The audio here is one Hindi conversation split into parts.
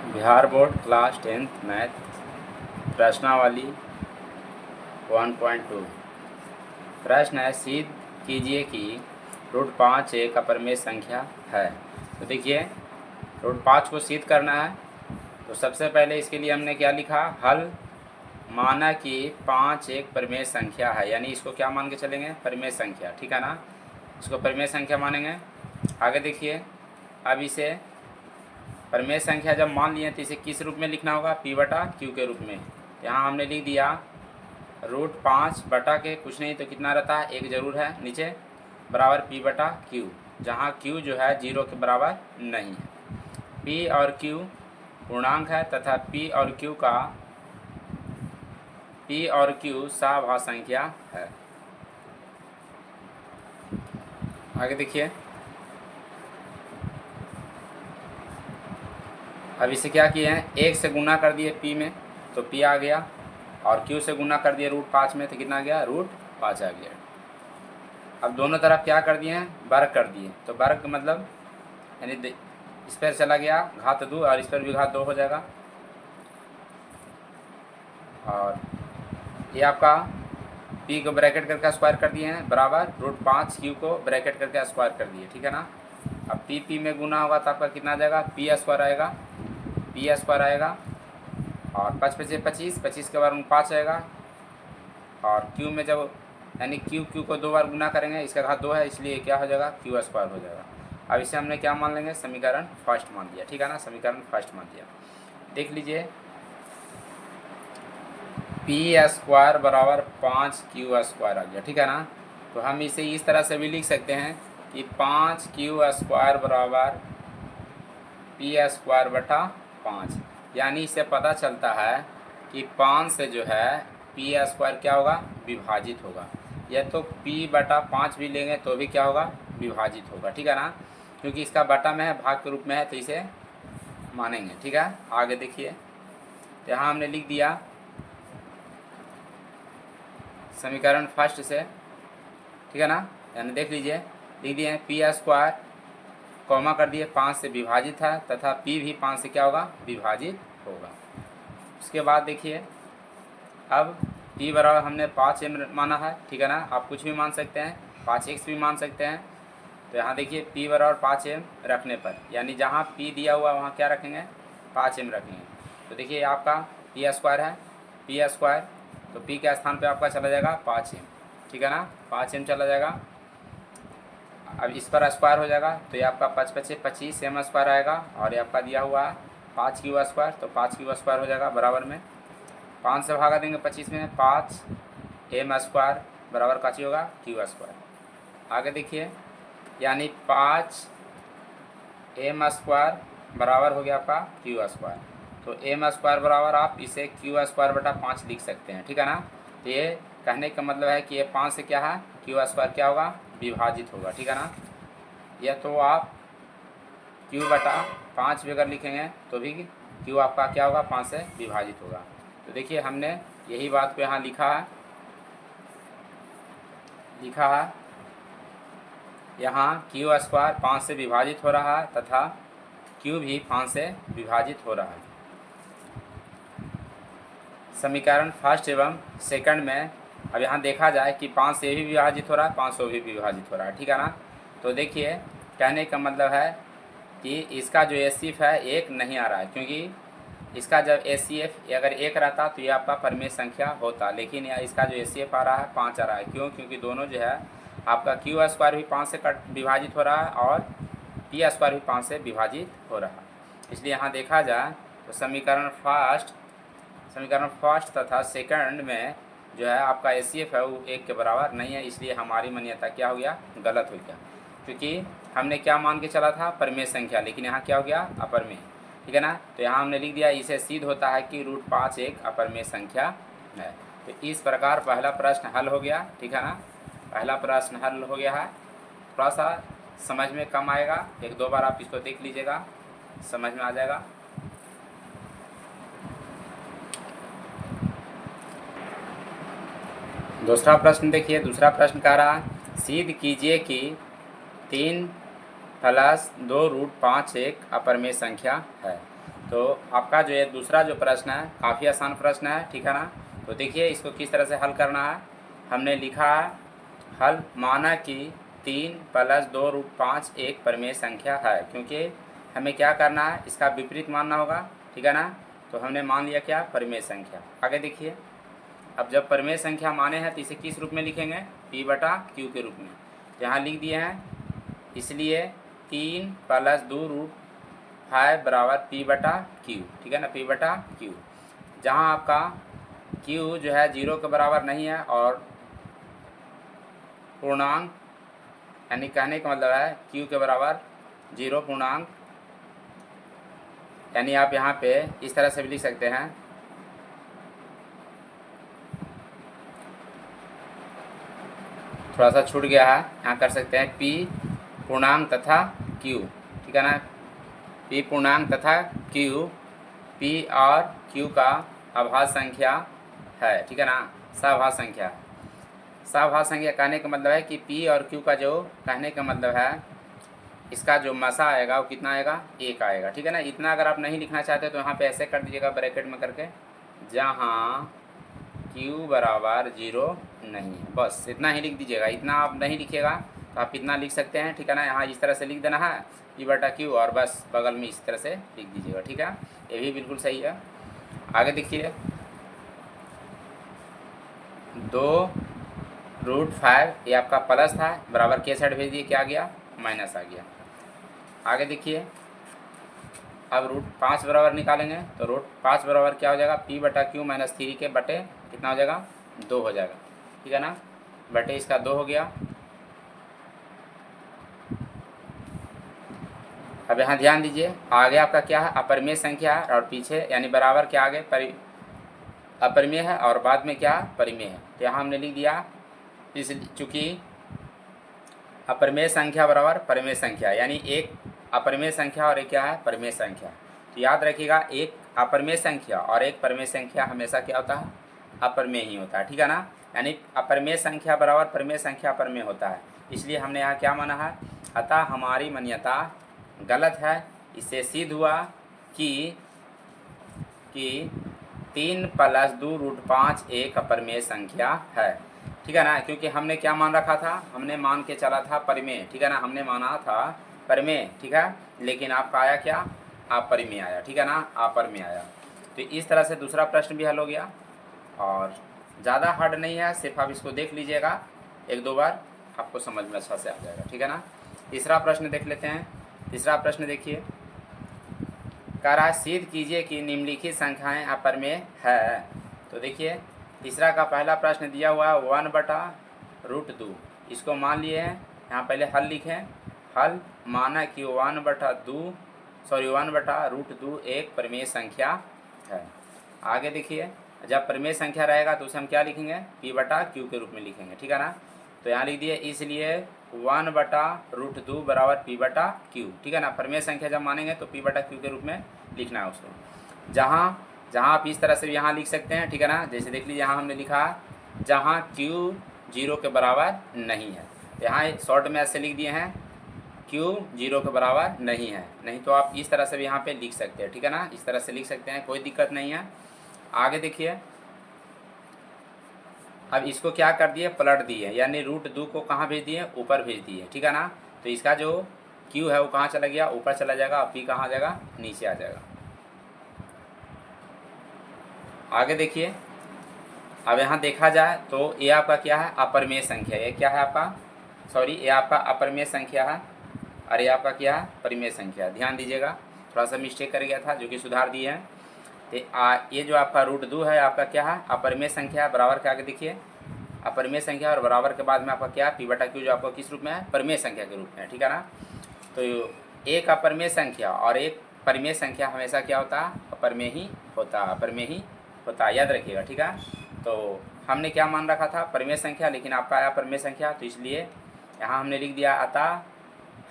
Bihar board class 10th math प्रश्नावली 1.2। प्रश्न है, सिद्ध कीजिए कि √5 एक अपरिमेय संख्या है। तो देखिए, √5 को सिद्ध करना है तो सबसे पहले इसके लिए हमने क्या लिखा, हल माना कि 5 एक परिमेय संख्या है, यानी इसको क्या मान के चलेंगे, परिमेय संख्या, ठीक है ना। इसको परिमेय संख्या मानेंगे। आगे देखिए, अब इसे परिमेय संख्या जब मान लिए तो इसे किस रूप में लिखना होगा, P/Q के रूप में। यहाँ हमने लिख दिया √5 बटा के कुछ नहीं तो कितना रहता है, एक जरूर है नीचे, बराबर P/Q, जहाँ Q जो है 0 के बराबर नहीं है। P और Q पूर्णांक है तथा P और Q सहाभाज्य संख्या है। आगे देखिए, अब इसे क्या किए हैं, 1 से गुना कर दिए P में तो P आ गया, और Q से गुना कर दिए √5 में तो कितना आ गया, √5 आ गया। अब दोनों तरफ क्या कर दिए हैं, वर्ग कर दिए, तो वर्ग मतलब यानी इस पर चला गया घात 2 और इस पर भी घात 2 हो जाएगा, और ये आपका P को ब्रैकेट करके स्क्वायर कर दिए हैं, बराबर √5 Q को ब्रैकेट करके स्क्वायर कर दिए, ठीक है ना। अब P में गुना होगा तो आपका कितना आ जाएगा, P² आएगा, P² आएगा, और 5 × 5 = 25, 25 के बाद 5 आएगा, और Q में जब यानी Q को 2 बार गुना करेंगे, इसका घात 2 है इसलिए क्या हो जाएगा, Q² हो जाएगा। अब इसे हमने क्या मान लेंगे, समीकरण फर्स्ट मान दिया, ठीक है ना, समीकरण फर्स्ट मान दिया। देख लीजिए, P² बराबर 5Q² आ गया, ठीक है ना। तो हम इसे इस तरह से भी लिख सकते हैं कि 5Q² बराबर P²/5, यानी इससे पता चलता है कि 5 से जो है P² क्या होगा, विभाजित होगा, या तो P/5 भी लेंगे तो भी क्या होगा, विभाजित होगा, ठीक है ना, क्योंकि इसका बटा में है, भाग के रूप में है, तो इसे मानेंगे, ठीक है। आगे देखिए, तो यहाँ हमने लिख दिया समीकरण फर्स्ट से, ठीक है ना, यानी देख लीजिए, लिख दिए P² कॉमा कर दिए, 5 से विभाजित है तथा P भी 5 से क्या होगा, विभाजित होगा। उसके बाद देखिए, अब P बराबर हमने 5m माना है, ठीक है ना, आप कुछ भी मान सकते हैं, 5x भी मान सकते हैं। तो यहाँ देखिए P बराबर 5m रखने पर, यानी जहाँ P दिया हुआ वहाँ क्या रखेंगे, 5m रखेंगे। तो देखिए आपका P² है, P² तो P के स्थान पे आपका चला जाएगा 5m, ठीक है ना, 5m चला जाएगा। अब इस पर स्क्वायर हो जाएगा तो ये आपका 5 × 5 = 25m² आएगा, और ये आपका दिया हुआ है 5Q² तो 5Q² हो जाएगा, बराबर में 5 से भागा देंगे 25 में, 5m² बराबर काची होगा, Q²। आगे देखिए, यानी 5m² बराबर हो गया आपका Q²। तो m² बराबर आप इसे Q²/5 लिख सकते हैं, ठीक है ना। तो ये कहने का मतलब है कि ये 5 से क्या है, Q² क्या होगा, विभाजित होगा, ठीक है ना। या तो आप Q/5 भी अगर लिखेंगे तो भी Q आपका क्या होगा, 5 से विभाजित होगा। तो देखिए, हमने यही बात को यहाँ लिखा है यहाँ Q² 5 से विभाजित हो रहा है तथा Q भी 5 से विभाजित हो रहा है। समीकरण फर्स्ट एवं सेकंड में अब यहाँ देखा जाए कि 5 से भी विभाजित हो रहा है, 5 से भी विभाजित हो रहा है, ठीक है ना। तो देखिए, कहने का मतलब है कि इसका जो HCF है 1 नहीं आ रहा है, क्योंकि इसका जब HCF अगर 1 रहता तो ये आपका परिमेय संख्या होता, लेकिन यहाँ इसका जो HCF आ रहा है 5 आ रहा है। क्यों, क्योंकि दोनों जो है आपका Q² भी 5 से विभाजित हो रहा है और P² भी 5 से विभाजित हो रहा है। इसलिए यहाँ देखा जाए तो समीकरण फर्स्ट तथा सेकंड में जो है आपका HCF है वो 1 के बराबर नहीं है, इसलिए हमारी मान्यता क्या हो गया, गलत हो गया, क्योंकि हमने क्या मान के चला था, परिमेय संख्या, लेकिन यहाँ क्या हो गया, अपरिमेय, ठीक है ना। तो यहाँ हमने लिख दिया, इसे सिद्ध होता है कि √5 एक अपरिमेय संख्या है। तो इस प्रकार पहला प्रश्न हल हो गया, ठीक है ना, पहला प्रश्न हल हो गया है। थोड़ा सा समझ में कम आएगा, 1-2 बार आप इसको देख लीजिएगा, समझ में आ जाएगा। दूसरा प्रश्न देखिए, दूसरा प्रश्न कह रहा है, सिद्ध कीजिए कि 3 + 2 √5 एक अपरिमेय संख्या है। तो आपका जो ये दूसरा जो प्रश्न है काफ़ी आसान प्रश्न है, ठीक है ना। तो देखिए इसको किस तरह से हल करना है। हमने लिखा है हल, माना कि 3 + 2√5 एक परिमेय संख्या है, क्योंकि हमें क्या करना है, इसका विपरीत मानना होगा, ठीक है ना। तो हमने मान लिया क्या, परिमेय संख्या। आगे देखिए, अब जब परिमेय संख्या माने हैं तो इसे किस रूप में लिखेंगे, P/Q के रूप में। यहाँ लिख दिए हैं, इसलिए 3 + 2√5 = P/Q, ठीक है ना, P/Q। जहाँ आपका Q जो है 0 के बराबर नहीं है और पूर्णांक, यानी कहने का मतलब है Q के बराबर 0 पूर्णांक, यानी आप यहाँ पे इस तरह से भी लिख सकते हैं, थोड़ा सा छूट गया है, यहाँ कर सकते हैं P पूर्णांक तथा Q, ठीक है ना, P पूर्णांक तथा Q, P और Q का अभाज्य संख्या है, ठीक है ना, सभाज्य संख्या। सभाज्य संख्या कहने का मतलब है कि P और Q का जो कहने का मतलब है, इसका जो मसा आएगा वो कितना आएगा, 1 आएगा, ठीक है ना। इतना अगर आप नहीं लिखना चाहते तो यहाँ पे ऐसे कर दीजिएगा ब्रैकेट में करके, जहाँ Q बराबर 0 नहीं है, बस इतना ही लिख दीजिएगा। इतना आप नहीं लिखिएगा तो आप इतना लिख सकते हैं, ठीक है ना। यहाँ इस तरह से लिख देना है P/Q और बस बगल में इस तरह से लिख दीजिएगा, ठीक है, ये भी बिल्कुल सही है। आगे देखिए, 2√5 ये आपका प्लस था, बराबर के साइड भेज दिए, क्या आ गया, माइनस आ गया। आगे देखिए, अब √5 बराबर निकालेंगे तो √5 बराबर क्या हो जाएगा, P/Q - 3 के बटे कितना हो जाएगा, 2 हो जाएगा, ठीक है ना, बटे इसका 2 हो गया। अब यहाँ ध्यान दीजिए, आगे आपका क्या है, अपरिमेय संख्या है, और पीछे यानी बराबर के आगे अपरिमेय है और बाद में क्या, परिमेय है। तो यहाँ हमने लिख दिया, इस चूँकि अपरिमेय संख्या बराबर परिमेय संख्या, यानी एक अपरिमेय संख्या और एक क्या है, परिमेय संख्या। तो याद रखिएगा, एक अपरिमेय संख्या और एक परिमेय संख्या हमेशा क्या होता है, अपरिमेय ही होता है, ठीक है ना। यानी अपरिमेय संख्या बराबर परिमेय संख्या अपरिमेय होता है, इसलिए हमने यहाँ क्या माना है, अतः हमारी मान्यता गलत है। इससे सिद्ध हुआ कि 3 + 2√5 एक अपरिमेय संख्या है, ठीक है ना। क्योंकि हमने क्या मान रखा था, हमने मान के चला था परिमेय, ठीक है ना, हमने माना था परिमेय, ठीक है, लेकिन आपका आया क्या, अपरिमेय आया, ठीक है ना, अपरिमेय आया। तो इस तरह से दूसरा प्रश्न भी हल हो गया, और ज़्यादा हार्ड नहीं है, सिर्फ आप इसको देख लीजिएगा 1-2 बार, आपको समझ में अच्छा से आ जाएगा, ठीक है ना। तीसरा प्रश्न देख लेते हैं। तीसरा प्रश्न देखिए, कह रहा है सिद्ध कीजिए कि निम्नलिखित संख्याएं अपरिमेय है। तो देखिए, तीसरा का पहला प्रश्न दिया हुआ है 1/√2, इसको मान लिए हैं, यहाँ पहले हल लिखें। हल, माना कि 1/√2 एक परिमेय संख्या है। आगे देखिए, जब परिमेय संख्या रहेगा तो उसे हम क्या लिखेंगे, P/Q के रूप में लिखेंगे, ठीक है ना। तो यहाँ लिख दिए, इसलिए 1/√2 = P/Q, ठीक है ना। परिमेय संख्या जब मानेंगे तो P/Q के रूप में लिखना है उसको। जहाँ आप इस तरह से यहाँ लिख सकते हैं, ठीक है ना। जैसे देख लीजिए, यहाँ हमने लिखा जहाँ Q 0 के बराबर नहीं है, यहाँ शॉर्ट में ऐसे लिख दिए हैं, Q 0 के बराबर नहीं है। नहीं तो आप इस तरह से भी यहाँ पे लिख सकते हैं, ठीक है ना, इस तरह से लिख सकते हैं, कोई दिक्कत नहीं है। आगे देखिए, अब इसको क्या कर दिए, पलट दिए, यानी √2 को कहाँ भेज दिए, ऊपर भेज दिए, ठीक है ना। तो इसका जो Q है वो कहाँ चला गया, ऊपर चला जाएगा, और P कहाँ आ जाएगा, नीचे आ जाएगा। आगे देखिए, अब यहाँ देखा जाए तो ये आपका क्या है, अपरिमेय संख्या, ये क्या है आपका, सॉरी, ये आपका अपरिमेय संख्या है, और ये आपका क्या है, परिमेय संख्या। ध्यान दीजिएगा, थोड़ा सा मिस्टेक कर गया था, जो कि सुधार दिए हैं। तो ये जो आपका √2 है आपका क्या है, अपरिमेय संख्या है। बराबर के आगे देखिए, अपरिमेय संख्या, और बराबर के बाद में आपका क्या, P/Q जो आपका किस रूप में है, परिमेय संख्या के रूप में है, ठीक है ना। तो एक अपरिमेय संख्या और एक परिमेय संख्या हमेशा क्या होता है, अपरिमेय ही होता है, अपरिमेय ही होता है, याद रखिएगा, ठीक है। तो हमने क्या मान रखा था, परिमेय संख्या, लेकिन आपका आया परिमेय संख्या, तो इसलिए यहाँ हमने लिख दिया अतः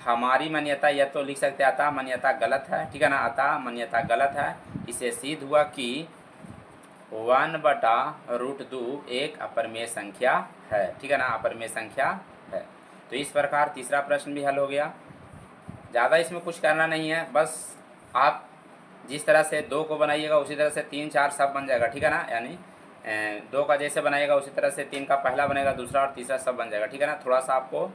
हमारी मान्यता, या तो लिख सकते हैं अतः मान्यता गलत है, ठीक है ना, अतः मान्यता गलत है। इससे सिद्ध हुआ कि 1/√2 एक अपरिमेय संख्या है, ठीक है ना, अपरिमेय संख्या है। तो इस प्रकार तीसरा प्रश्न भी हल हो गया। ज़्यादा इसमें कुछ करना नहीं है, बस आप जिस तरह से 2 को बनाइएगा उसी तरह से 3 4 सब बन जाएगा, ठीक है ना। यानी 2 का जैसे बनाइएगा उसी तरह से 3 का पहला बनेगा, दूसरा और तीसरा सब बन जाएगा, ठीक है ना। थोड़ा सा आपको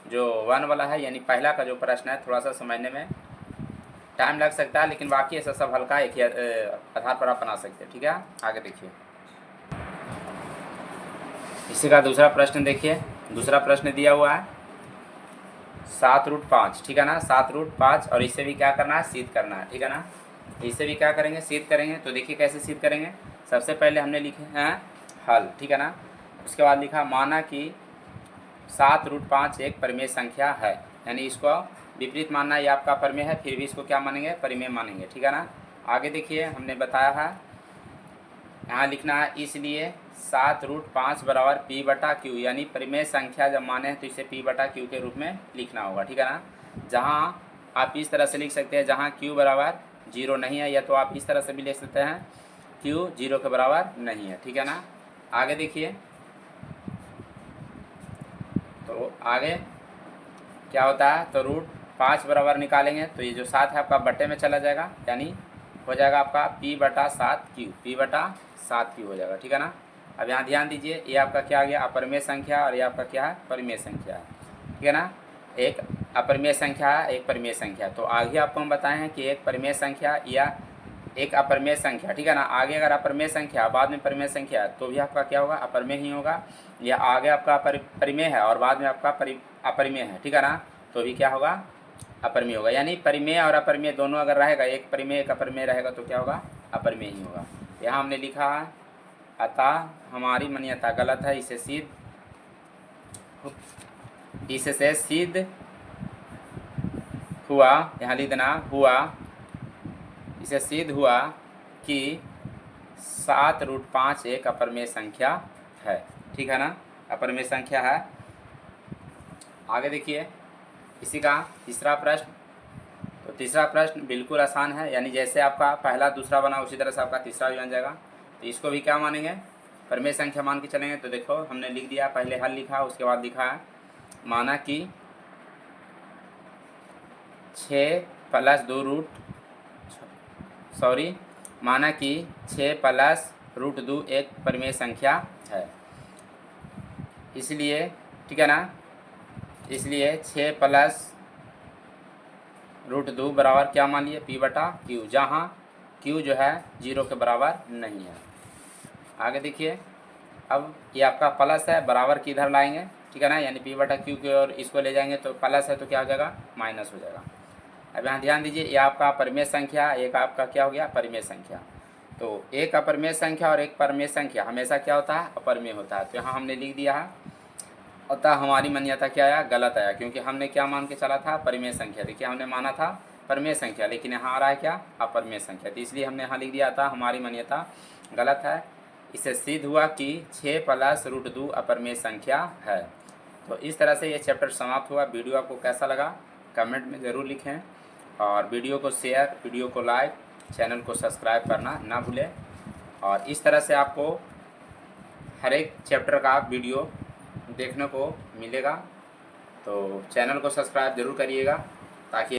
जो 1 वाला है यानी पहला का जो प्रश्न है थोड़ा सा समझने में टाइम लग सकता है, लेकिन बाकी ऐसा सब हल्का एक ही आधार पर आप बना सकते हैं, ठीक है। आगे देखिए, इसी का दूसरा प्रश्न देखिए। दूसरा प्रश्न दिया हुआ है 7√5, ठीक है ना। 7√5 और इसे भी क्या करना है, सिद्ध करना है, ठीक है ना। इसे भी क्या करेंगे, सिद्ध करेंगे। तो देखिए कैसे सिद्ध करेंगे। सबसे पहले हमने लिखे हैं हल, ठीक है ना। उसके बाद लिखा माना कि 7√5 एक परिमेय संख्या है, यानी इसको विपरीत मानना है, ये आपका परिमेय है, फिर भी इसको क्या मानेंगे, परिमेय मानेंगे, ठीक है ना। आगे देखिए हमने बताया है, यहाँ लिखना है इसलिए 7√5 बराबर P/Q, यानी परिमेय संख्या जब माने हैं तो इसे P/Q के रूप में लिखना होगा, ठीक है ना। जहाँ आप इस तरह से लिख सकते हैं, जहाँ Q बराबर 0 नहीं है, या तो आप इस तरह से भी लिख सकते हैं Q 0 के बराबर नहीं है, ठीक है ना। आगे देखिए, तो आगे क्या होता है, तो √5 बराबर निकालेंगे तो ये जो 7 है आपका बट्टे में चला जाएगा, यानी हो जाएगा आपका P/7Q, P/7Q हो जाएगा, ठीक है ना। अब यहाँ ध्यान दीजिए, ये आपका क्या आ गया, अपरिमेय संख्या, और ये आपका क्या है, परिमेय संख्या है, ठीक है ना। एक अपरिमेय संख्या है, एक परिमेय संख्या। तो आगे आपको हम बताए हैं कि एक परिमेय संख्या या एक अपरिमेय संख्या, ठीक है ना। आगे अगर अपरिमेय संख्या बाद में परिमेय संख्या तो भी आपका क्या होगा, अपरिमेय ही होगा, या आगे आपका परिमेय है और बाद में आपका अपरिमेय है, ठीक है ना, तो भी क्या होगा, अपरिमेय होगा। यानी परिमेय और अपरिमेय दोनों अगर रहेगा, एक परिमेय एक अपरिमेय रहेगा तो क्या होगा, अपरिमेय ही होगा। यहाँ हमने लिखा है अतः हमारी मान्यता गलत है, इससे सिद्ध हुआ, यहाँ लिख देना हुआ, इसे सिद्ध हुआ कि 7√5 एक अपरिमेय संख्या है, ठीक है ना, अपरिमेय संख्या है। आगे देखिए इसी का तीसरा प्रश्न। तो तीसरा प्रश्न बिल्कुल आसान है, यानी जैसे आपका पहला दूसरा बना उसी तरह से आपका तीसरा भी बन जाएगा। तो इसको भी क्या मानेंगे, परिमेय संख्या मान के चलेंगे। तो देखो हमने लिख दिया, पहले हल लिखा, उसके बाद लिखा है माना कि 6 + 2 एक परिमेय संख्या है, इसलिए, ठीक है ना, इसलिए 6 + √2 बराबर क्या मान लिए, P/Q, जहाँ Q जो है 0 के बराबर नहीं है। आगे देखिए, अब ये आपका प्लस है, बराबर की इधर लाएंगे, ठीक है ना, यानी P/Q की ओर इसको ले जाएंगे तो प्लस है तो क्या हो जाएगा, माइनस हो जाएगा। अब यहाँ ध्यान दीजिए, ये आपका परिमेय संख्या, एक आपका क्या हो गया, परिमेय संख्या। तो एक अपरिमेय संख्या और एक परिमेय संख्या हमेशा क्या होता है, अपरिमेय होता है। तो यहाँ हमने लिख दिया है अतः हमारी मान्यता क्या आया, गलत आया, क्योंकि हमने क्या मान के चला था, परिमेय संख्या। देखिए हमने माना था परिमेय संख्या, लेकिन यहाँ आ रहा है क्या, अपरिमेय संख्या, तो इसलिए हमने यहाँ लिख दिया था हमारी मान्यता गलत है। इससे सिद्ध हुआ कि 6 + √2 अपरिमेय संख्या है। तो इस तरह से ये चैप्टर समाप्त हुआ। वीडियो आपको कैसा लगा कमेंट में ज़रूर लिखें, और वीडियो को शेयर, वीडियो को लाइक, चैनल को सब्सक्राइब करना ना भूलें। और इस तरह से आपको हर एक चैप्टर का वीडियो देखने को मिलेगा, तो चैनल को सब्सक्राइब ज़रूर करिएगा ताकि